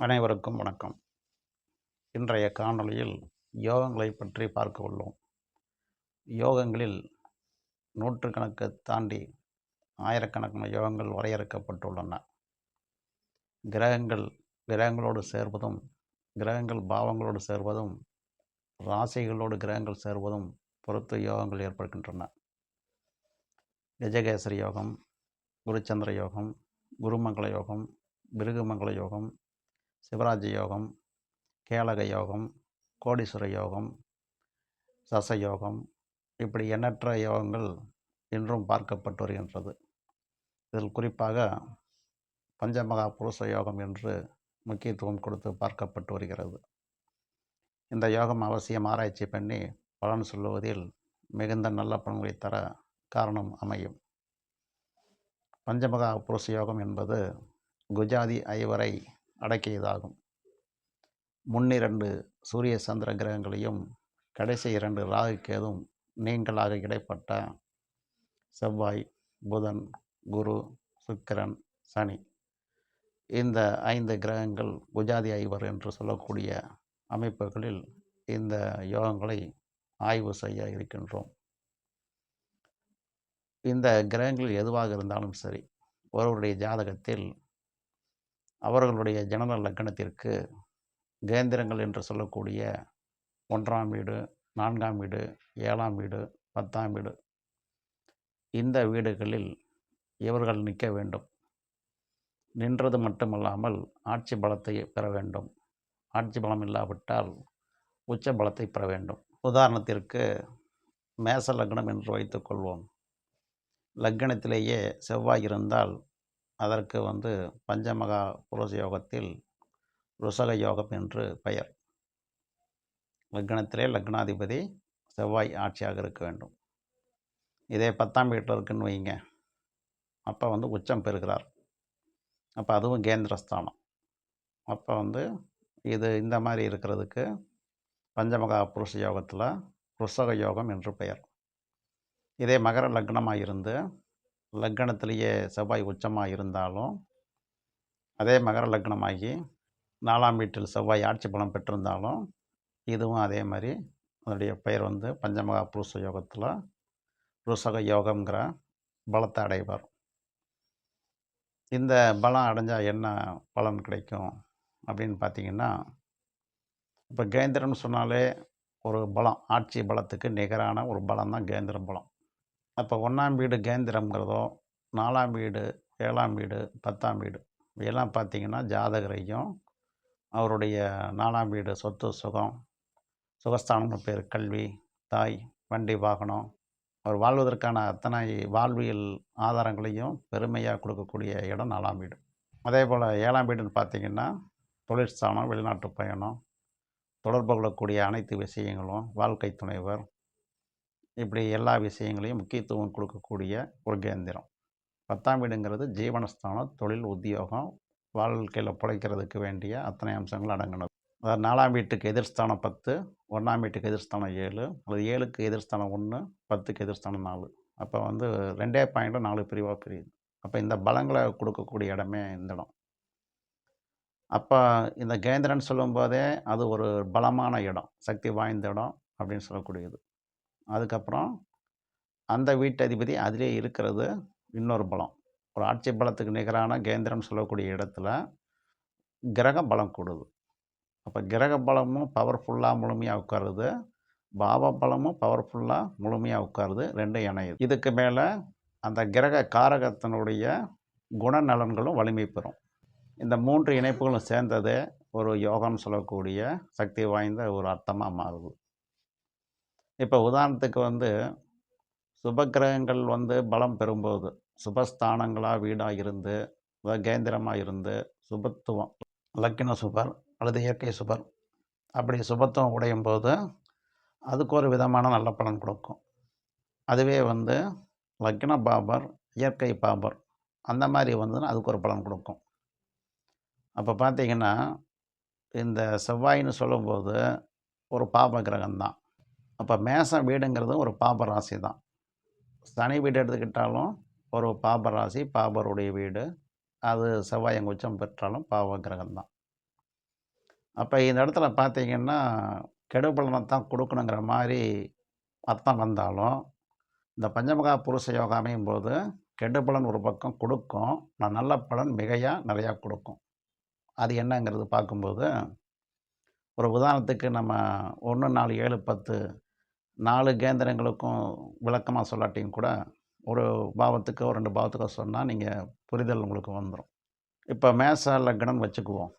அனைவருக்கும் வணக்கம். இன்றைய காணொளியில் யோகங்களை பற்றி பார்க்க உள்ளோம். யோகங்களில் நூற்றுக்கணக்கு தாண்டி ஆயிரக்கணக்கான யோகங்கள் வரையறுக்கப்பட்டுள்ளன. கிரகங்கள் கிரகங்களோடு சேர்வதும், கிரகங்கள் பாவங்களோடு சேர்வதும், ராசிகளோடு கிரகங்கள் சேர்வதும் பொறுத்து யோகங்கள் ஏற்படுகின்றன. கஜகேசரி யோகம், குருச்சந்திர யோகம், குருமங்கள யோகம், பிருகுமங்கள யோகம், சிவராஜ யோகம், கேளக யோகம், கோடீஸ்வர யோகம், சசயோகம், இப்படி எண்ணற்ற யோகங்கள் இன்றும் பார்க்கப்பட்டு வருகின்றது. இதில் குறிப்பாக பஞ்சமகா புருஷ யோகம் என்று முக்கியத்துவம் கொடுத்து பார்க்கப்பட்டு வருகிறது. இந்த யோகம் அவசியம் ஆராய்ச்சி பண்ணி பலன் சொல்லுவதில் மிகுந்த நல்ல பலன்களை தர காரணம் அமையும். பஞ்சமகா புருஷ யோகம் என்பது குஜாதி ஐவரை அடக்கியதாகும். முன்னிரண்டு சூரிய சந்திர கிரகங்களையும் கடைசி 2 ராகு கேதும் நீங்களாக இடைப்பட்ட செவ்வாய், புதன், குரு, சுக்கிரன், சனி, இந்த 5 கிரகங்கள் குஜாதி ஐவர் என்று சொல்லக்கூடிய அமைப்புகளில் இந்த யோகங்களை ஆய்வு செய்ய இருக்கின்றோம். இந்த கிரகங்கள் எதுவாக இருந்தாலும் சரி, ஒருவருடைய ஜாதகத்தில் அவர்களுடைய ஜனன லக்னத்திற்கு கேந்திரங்கள் என்று சொல்லக்கூடிய 1ஆம் வீடு, 4ஆம் வீடு, 7ஆம் வீடு, 10ஆம் வீடு, இந்த வீடுகளில் இவர்கள் நிற்க வேண்டும். நின்றது மட்டுமல்லாமல் ஆட்சி பலத்தை பெற வேண்டும். ஆட்சி பலம் இல்லாவிட்டால் உச்ச பலத்தை பெற வேண்டும். உதாரணத்திற்கு மேச லக்னம் என்று வைத்துக்கொள்வோம். லக்னத்திலேயே செவ்வாய் இருந்தால் அதற்கு பஞ்சமகா புருஷ யோகத்தில் ருஷக யோகம் என்று பெயர். லக்னத்திலே லக்னாதிபதி செவ்வாய் ஆட்சியாக இருக்க வேண்டும். இதே 10ஆம் வீட்டில் இருக்குன்னு வைங்க, அப்போ உச்சம் பெறுகிறார். அப்போ அதுவும் கேந்திரஸ்தானம். அப்போ இது இந்த மாதிரி இருக்கிறதுக்கு பஞ்சமகா புருஷ யோகத்தில் ருஷக யோகம் என்று பெயர். இதே மகர லக்னமாக இருந்து லக்னத்திலேயே செவ்வாய் உச்சமாக இருந்தாலும், அதே மகர லக்னமாகி 4ஆம் வீட்டில் செவ்வாய் ஆட்சி பலம் பெற்றிருந்தாலும், இதுவும் அதே மாதிரி அதனுடைய பெயர் பஞ்சமகா புருஷ யோகத்தில் ருஷக யோகம்ங்கிற பலத்தை அடைவார். இந்த பலம் அடைஞ்சால் என்ன பலன் கிடைக்கும் அப்படின்னு பார்த்தீங்கன்னா, இப்போ கேந்திரம்னு சொன்னாலே ஒரு பலம், ஆட்சி பலத்துக்கு நிகரான ஒரு பலம் தான் கேந்திர பலம். அப்போ 1ஆம் வீடு கேந்திரம்ங்கிறதோ, 4ஆம் வீடு, 7ஆம் வீடு, 10ஆம் வீடு, இதெல்லாம் பார்த்திங்கன்னா ஜாதகரையும் அவருடைய 4ஆம் வீடு சொத்து சுகம், சுகஸ்தானம்னு பேர், கல்வி, தாய், வண்டி, வாகனம், அவர் வாழ்வதற்கான அத்தனை வாழ்வியல் ஆதாரங்களையும் பெருமையாக கொடுக்கக்கூடிய இடம் 4ஆம் வீடு. அதே போல் 7ஆம் வீடுன்னு பார்த்திங்கன்னா தொழிற்ஸ்தானம், வெளிநாட்டு பயணம், தொடர்பு கொள்ளக்கூடிய அனைத்து விஷயங்களும், வாழ்க்கை துணைவர், இப்படி எல்லா விஷயங்களையும் முக்கியத்துவம் கொடுக்கக்கூடிய ஒரு கேந்திரம். 10ஆம் வீடுங்கிறது ஜீவனஸ்தானம், தொழில், உத்தியோகம், வாழ்க்கையில் பிழைக்கிறதுக்கு வேண்டிய அத்தனை அம்சங்கள் அடங்கினது. அதாவது 4ஆம் வீட்டுக்கு எதிர்ஸ்தானம் 10, 1ஆம் வீட்டுக்கு எதிர்ஸ்தானம் 7, அல்லது 7க்கு எதிர்ஸ்தானம் 1, 10க்கு எதிர்ஸ்தானம் 4. அப்போ 2 பாயிண்ட்டும் 4 பிரிவாக பிரியுது. அப்போ இந்த பலங்களை கொடுக்கக்கூடிய இடமே இந்த இடம். அப்போ இந்த கேந்திரன்னு சொல்லும்போதே அது ஒரு பலமான இடம், சக்தி வாய்ந்த இடம் அப்படின்னு சொல்லக்கூடியது. அதுக்கப்புறம் அந்த வீட்டதிபதி அதிலே இருக்கிறது இன்னொரு பலம். ஒரு ஆட்சி பலத்துக்கு நிகரான கேந்திரம்னு சொல்லக்கூடிய இடத்துல கிரக பலம் கூடுது. அப்போ கிரக பலமும் பவர்ஃபுல்லாக முழுமையாக உட்காருது, பாவ பலமும் பவர்ஃபுல்லாக முழுமையாக உட்காருது, ரெண்டும் இணையுது. இதுக்கு மேலே அந்த கிரக காரகத்தினுடைய குணநலன்களும் வலிமை பெறும். இந்த 3 இணைப்புகளும் சேர்ந்ததே ஒரு யோகம்னு சொல்லக்கூடிய சக்தி வாய்ந்த ஒரு அர்த்தமாக மாறுது. இப்போ உதாரணத்துக்கு சுபக்கிரகங்கள் பலம் பெறும்போது, சுபஸ்தானங்களாக வீடாக இருந்து, கேந்திரமாக இருந்து, சுபத்துவம், லக்கின சுபர் அல்லது இயற்கை சுபர், அப்படி சுபத்துவம் உடையும் போது அதுக்கு ஒரு விதமான நல்ல பலன் கொடுக்கும். அதுவே லக்கின பாபர், இயற்கை பாபர், அந்த மாதிரி அதுக்கு ஒரு பலன் கொடுக்கும். அப்போ பார்த்திங்கன்னா இந்த செவ்வாயின்னு சொல்லும்போது ஒரு பாப கிரகம்தான். அப்போ மேசம் வீடுங்கிறது ஒரு பாப ராசி தான். சனி வீடு எடுத்துக்கிட்டாலும் ஒரு பாப ராசி, பாபருடைய வீடு, அது செவ்வாய் அங்கே உச்சம் பெற்றாலும் பாவ கிரகம்தான். அப்போ இந்த இடத்துல பார்த்தீங்கன்னா கெடுபலனை தான் கொடுக்கணுங்கிற மாதிரி அர்த்தம் வந்தாலும், இந்த பஞ்சமகா புருஷ யோகா அமையும் போது கெடுபலன் ஒரு பக்கம் கொடுக்கும், நான் நல்ல பலன் மிகையாக நிறையா கொடுக்கும். அது என்னங்கிறது பார்க்கும்போது, ஒரு உதாரணத்துக்கு நம்ம 1, 4, 7, 10 4 கேந்திரங்களுக்கும் விளக்கமாக சொல்லாட்டியும் கூட, ஒரு பாவத்துக்கோ 2 பாவத்துக்கோ சொன்னால் நீங்கள் புரிதல் உங்களுக்கு வந்துடும். இப்போ மேச லக்னம்னு வச்சுக்குவோம்.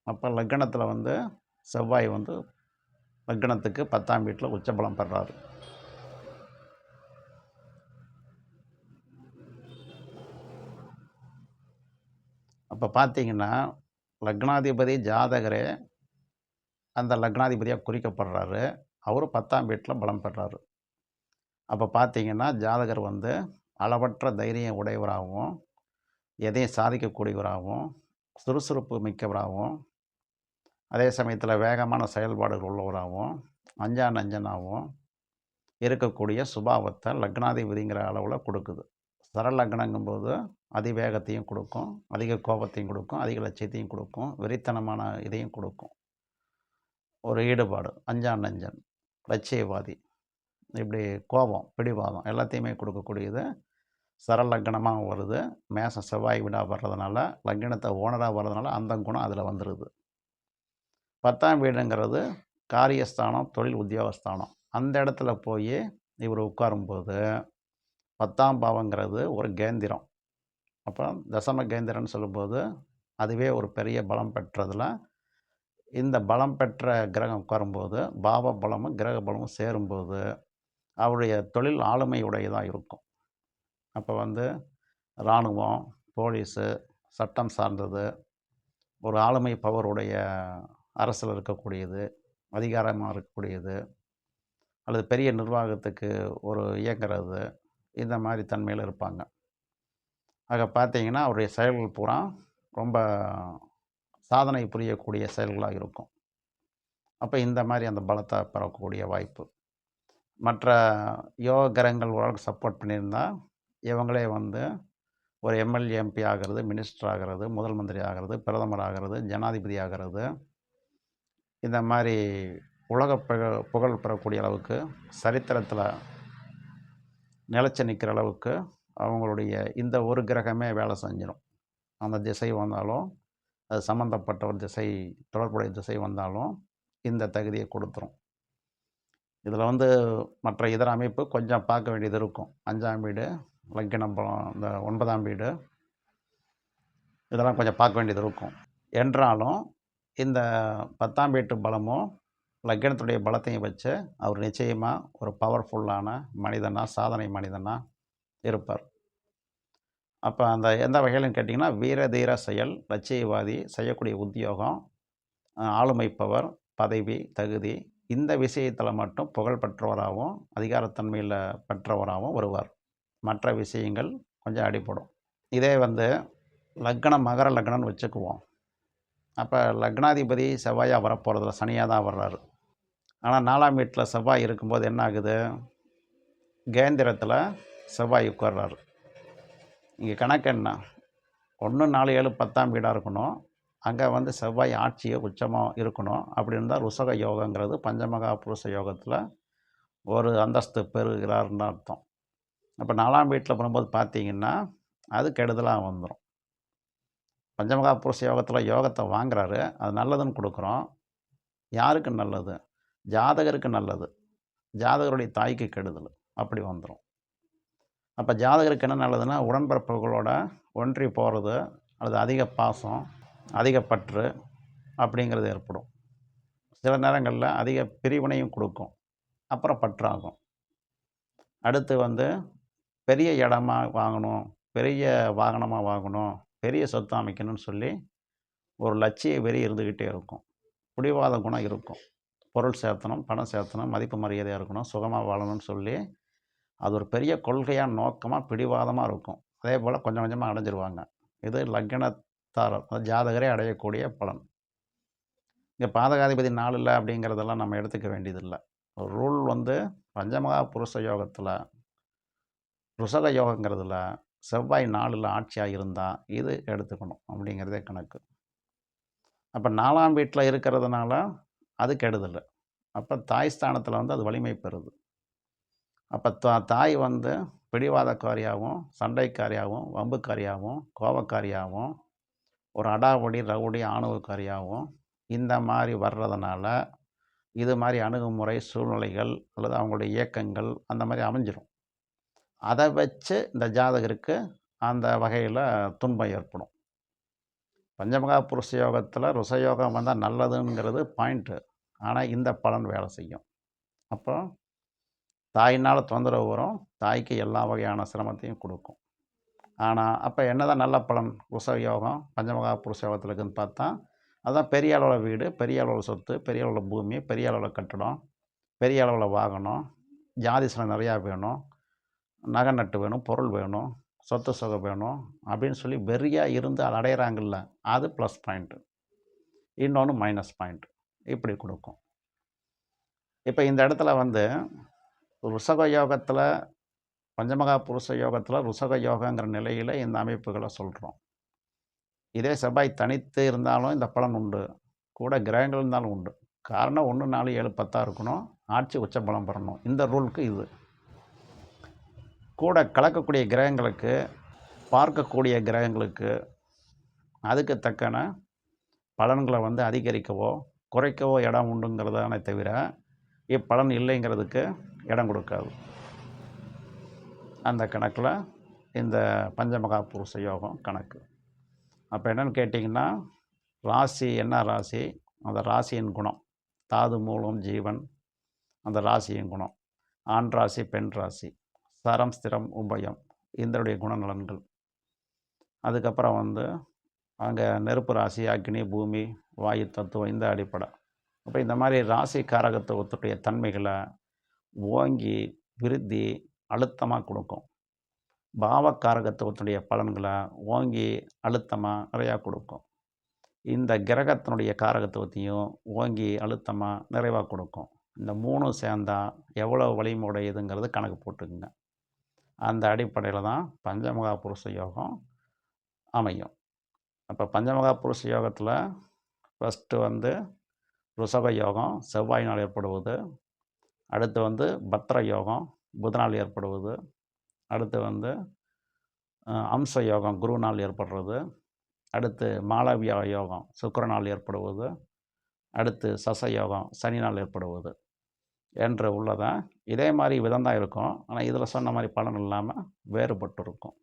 அப்போ லக்னத்தில் வந்து செவ்வாய் வந்து லக்னத்துக்கு 10ஆம் வீட்டில் உச்சபலம் பெறாரு. அப்போ பார்த்தீங்கன்னா லக்னாதிபதி ஜாதகரே அந்த லக்னாதிபதியாக குறிக்கப்படுறாரு. அவர் 10ஆம் வீட்டில் பலம் பெறாரு. அப்போ பார்த்தீங்கன்னா ஜாதகர் வந்து அளவற்ற தைரியம் உடையவராகவும், எதையும் சாதிக்கக்கூடியவராகவும், சுறுசுறுப்பு மிக்கவராகவும், அதே சமயத்தில் வேகமான செயல்பாடுகள் உள்ளவராகவும், அஞ்சா நஞ்சனாகவும் இருக்கக்கூடிய சுபாவத்தை லக்னாதிபதிங்கிற அளவில் கொடுக்குது. சரலக்னங்கும்போது அதிவேகத்தையும் கொடுக்கும், அதிக கோபத்தையும் கொடுக்கும், அதிக லட்சியத்தையும் கொடுக்கும், வெறித்தனமான இதையும் கொடுக்கும். ஒரு ஈடுபாடு, அஞ்சா நஞ்சன், லட்சியவாதி, இப்படி கோபம், பிடிவாதம் எல்லாத்தையுமே கொடுக்கக்கூடியது சரலக்னமாக வருது. மேசம் செவ்வாய் வீடாக வர்றதுனால, லக்னத்தை ஓனராக வர்றதுனால அந்த குணம் அதில் வந்துடுது. 10ஆம் வீடுங்கிறது காரியஸ்தானம், தொழில் உத்தியோகஸ்தானம். அந்த இடத்துல போய் இவர் உட்காரும்போது 10ஆம் பாவங்கிறது ஒரு கேந்திரம். அப்போ தசம கேந்திரம்னு சொல்லும்போது அதுவே ஒரு பெரிய பலம் பெற்றதில், இந்த பலம் பெற்ற கிரகம் உட்காரும்போது பாவ பலமும் கிரக பலமும் சேரும்போது அவருடைய தொழில் ஆளுமை உடையதாக இருக்கும். அப்போ வந்து இராணுவம், போலீஸு, சட்டம் சார்ந்தது, ஒரு ஆளுமை பவருடைய அரசில் இருக்கக்கூடியது, அதிகாரமாக இருக்கக்கூடியது, அல்லது பெரிய நிர்வாகத்துக்கு ஒரு இயங்குறது, இந்த மாதிரி தன்மையில் இருப்பாங்க. ஆக பார்த்தீங்கன்னா அவருடைய செயல்கள் பூரா ரொம்ப சாதனை புரியக்கூடிய செயல்களாக இருக்கும். அப்போ இந்த மாதிரி அந்த பலத்தை பெறக்கூடிய வாய்ப்பு. மற்ற யோக கிரகங்கள் ஓரளவுக்கு சப்போர்ட் பண்ணியிருந்தா இவங்களே வந்து ஒரு எம்எல்ஏ, எம்பி ஆகிறது, மினிஸ்டர் ஆகிறது, முதல் மந்திரி ஆகிறது, பிரதமர் ஆகிறது, ஜனாதிபதி ஆகிறது, இந்த மாதிரி உலக புகழ் பெறக்கூடிய அளவுக்கு சரித்திரத்தில் நிலச்சி நிற்கிற அளவுக்கு அவங்களுடைய இந்த ஒரு கிரகமே வேலை செஞ்சிடும். அந்த திசை வந்தாலும், அது சம்மந்தப்பட்ட ஒரு திசை, தொடர்புடைய திசை வந்தாலும் இந்த தகுதியை கொடுத்துரும். இதில் வந்து மற்ற இதர அமைப்பு கொஞ்சம் பார்க்க வேண்டியது இருக்கும். 5ஆம் வீடு, லக்னம் பலம், இந்த 9ஆம் வீடு, இதெல்லாம் கொஞ்சம் பார்க்க வேண்டியது இருக்கும். என்றாலும் இந்த 10ஆம் வீட்டு பலமும் லக்னத்துடைய பலத்தையும் வச்சு அவர் நிச்சயமாக ஒரு பவர்ஃபுல்லான மனிதனாக, சாதனை மனிதனாக இருப்பார். அப்போ அந்த எந்த வகையிலும் கேட்டிங்கன்னா, வீர தீர செயல், லட்சியவாதி, செய்யக்கூடிய உத்தியோகம், ஆளுமை பவர், பதவி, தகுதி, இந்த விஷயத்தில் மட்டும் புகழ் பெற்றவராகவும் அதிகாரத்தன்மையில் பெற்றவராகவும் வருவார். மற்ற விஷயங்கள் கொஞ்சம் அடிபடும். இதே வந்து லக்னம் மகர லக்னம்னு வச்சுக்குவோம். அப்போ லக்னாதிபதி செவ்வாயாக வரப்போகிறதில்ல, சனியாக தான் வர்றாரு. ஆனால் 4ஆம் வீட்டில் செவ்வாய் இருக்கும்போது என்ன ஆகுது? கேந்திரத்தில் செவ்வாய் உட்கார்றாரு. இங்கே கணக்கு என்ன? 1, 4, 7, 10ஆம் வீடாக இருக்கணும். அங்கே வந்து செவ்வாய் ஆட்சியோ உச்சமாக இருக்கணும். அப்படி இருந்தால் ருசக யோகங்கிறது பஞ்சமகா புருஷ யோகத்தில் ஒரு அந்தஸ்து பெறுகிறார்னு அர்த்தம். அப்போ 4ஆம் வீட்டில் பண்ணும்போது பார்த்தீங்கன்னா அது கெடுதலாக வந்துடும். பஞ்சமகா புருஷ யோகத்தில் யோகத்தை வாங்குறாரு, அது நல்லதுன்னு கொடுக்குறோம். யாருக்கு நல்லது? ஜாதகருக்கு நல்லது, ஜாதகருடைய தாய்க்கு கெடுதல், அப்படி வந்துடும். அப்போ ஜாதகருக்கு என்ன நல்லதுன்னா, உடன்பிறப்புகளோட ஒன்றி போகிறது, அல்லது அதிக பாசம், அதிக பற்று அப்படிங்கிறது ஏற்படும். சில நேரங்களில் அதிக பிரிவினையும் கொடுக்கும், அப்புறம் பற்றாகும். அடுத்து வந்து பெரிய இடமா வாங்கணும், பெரிய வாகனமாக வாங்கணும், பெரிய சொத்து அமைக்கணும்னு சொல்லி ஒரு லட்சிய வெறி இருந்துக்கிட்டே இருக்கும். பிடிவாத குணம் இருக்கும். பொருள் சேர்த்தணும், பணம் சேர்த்தணும், மதிப்பு மரியாதையாக இருக்கணும், சுகமாக வாழணும்னு சொல்லி அது ஒரு பெரிய கொள்கையாக, நோக்கமாக, பிடிவாதமாக இருக்கும். அதே போல் கொஞ்சம் கொஞ்சமாக அடைஞ்சிருவாங்க. இது லக்னத்தார் ஜாதகரே அடையக்கூடிய பலன். இங்கே பாதகாதிபதி 4 அப்படிங்கிறதெல்லாம் நம்ம எடுத்துக்க வேண்டியதில்லை. ஒரு ரூல் வந்து பஞ்சமகா புருஷ யோகத்தில், ருசக யோகங்கிறதுல செவ்வாய் 4 ஆட்சியாக இருந்தால் இது எடுத்துக்கணும் அப்படிங்கிறதே கணக்கு. அப்போ 4ஆம் வீட்டில் இருக்கிறதுனால அது கெடுதல். அப்போ தாய் ஸ்தானத்தில் வந்து அது வலிமை பெறுது. அப்போ தாய் வந்து பிடிவாதக்காரியாகவும், சண்டைக்காரியாகவும், வம்புக்காரியாகவும், கோபக்காரியாகவும், ஒரு அடாவடி, ரவுடி, ஆணவக்காரியாகவும் இந்த மாதிரி வர்றதுனால, இது மாதிரி அணுகுமுறை, சூழ்நிலைகள் அல்லது அவங்களுடைய இயக்கங்கள் அந்த மாதிரி அமைஞ்சிரும். அதை வச்சு இந்த ஜாதகருக்கு அந்த வகையில் துன்பம் ஏற்படும். பஞ்சமகா புருஷ யோகத்தில் ருஷயோகம் வந்தால் நல்லதுங்கிறது பாயிண்ட்டு. ஆனால் இந்த பலன் வேலை செய்யும். அப்போ தாயினால் தொந்தரவு வரும். தாய்க்கு எல்லா வகையான சிரமத்தையும் கொடுக்கும். ஆனால் அப்போ என்னதான் நல்ல பலன் ருஷயோகம் பஞ்சமகா புருஷ யோகத்தில் இருக்குதுன்னு பார்த்தா, அதுதான் பெரிய அளவில் வீடு, பெரிய அளவில் சொத்து, பெரிய அளவில் பூமி, பெரிய அளவில் கட்டடம், பெரிய அளவில் வாகனம், ஜாதிசனம் நிறையா வேணும், நகை நட்டு வேணும், பொருள் வேணும், சொத்து சுகம் வேணும் அப்படின்னு சொல்லி வெறியாக இருந்து அதை அடையிறாங்கல்ல, அது ப்ளஸ் பாயிண்ட்டு. இன்னொன்று மைனஸ் பாயிண்ட். இப்படி கொடுக்கும். இப்போ இந்த இடத்துல வந்து ருஷக யோகத்தில் பஞ்சமகா புருஷ யோகத்தில் ருஷக யோகங்கிற நிலையில் இந்த அமைப்புகளை சொல்கிறோம். இதே செவ்வாய் தனித்து இருந்தாலும் இந்த பலன் உண்டு. கூட கிரகங்கள் இருந்தாலும் உண்டு. காரணம் 1, 4, 7, 10 இருக்கணும். ஆட்சி உச்ச பலம் பெறணும். இந்த ரூலுக்கு இது. கூட கலக்கக்கூடிய கிரகங்களுக்கு, பார்க்கக்கூடிய கிரகங்களுக்கு அதுக்கு தக்கன பலன்களை வந்து அதிகரிக்கவோ குறைக்கவோ இடம் உண்டுங்கிறதானே தவிர இப்பலன் இல்லைங்கிறதுக்கு இடம் கொடுக்காது. அந்த கணக்கில் இந்த பஞ்சமகா புருஷ யோகம் கணக்கு. அப்போ என்னென்னு கேட்டிங்கன்னா, ராசி என்ன ராசி, அந்த ராசியின் குணம், தாது மூலம் ஜீவன், அந்த ராசியின் குணம், ஆண் ராசி பெண் ராசி, சரம் ஸ்திரம் உபயம், இதனுடைய குணநலன்கள். அதுக்கப்புறம் வந்து அங்கே நெருப்பு ராசி, அக்னி, பூமி, வாயு தத்துவம், இந்த அடிப்படை. அப்போ இந்த மாதிரி ராசி காரகத்துவத்துடைய தன்மைகளை ஓங்கி விருத்தி அழுத்தமாக கொடுக்கும். பாவக்காரகத்துவத்தினுடைய பலன்களை ஓங்கி அழுத்தமாக நிறையா கொடுக்கும். இந்த கிரகத்தினுடைய காரகத்துவத்தையும் ஓங்கி அழுத்தமாக நிறைவாக கொடுக்கும். இந்த 3 சேர்ந்தால் எவ்வளோ வலிமையுடையதுங்கிறது கணக்கு போட்டுக்குங்க. அந்த அடிப்படையில் தான் பஞ்சமகா புருஷ யோகம் அமையும். அப்போ பஞ்சமகா புருஷ யோகத்தில் ஃபஸ்ட்டு வந்து ருஷக யோகம் செவ்வாயினால் ஏற்படுவது, அடுத்து வந்து பத்ர யோகம் புதனால் ஏற்படுவது, அடுத்து வந்து அம்ச யோகம் குருனால் ஏற்படுறது, அடுத்து மாளவியா யோகம் சுக்கிரனால் ஏற்படுவது, அடுத்து சச யோகம் சனினால் ஏற்படுவது என்று உள்ளதான். இதே மாதிரி விதம் தான் இருக்கும். ஆனால் இதில் சொன்ன மாதிரி பலன் இல்லாமல் வேறுபட்டு இருக்கும்.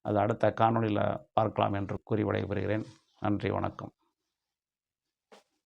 அது அடுத்த காணொளியில் பார்க்கலாம் என்று கூறி விடைபெறுகிறேன். நன்றி, வணக்கம்.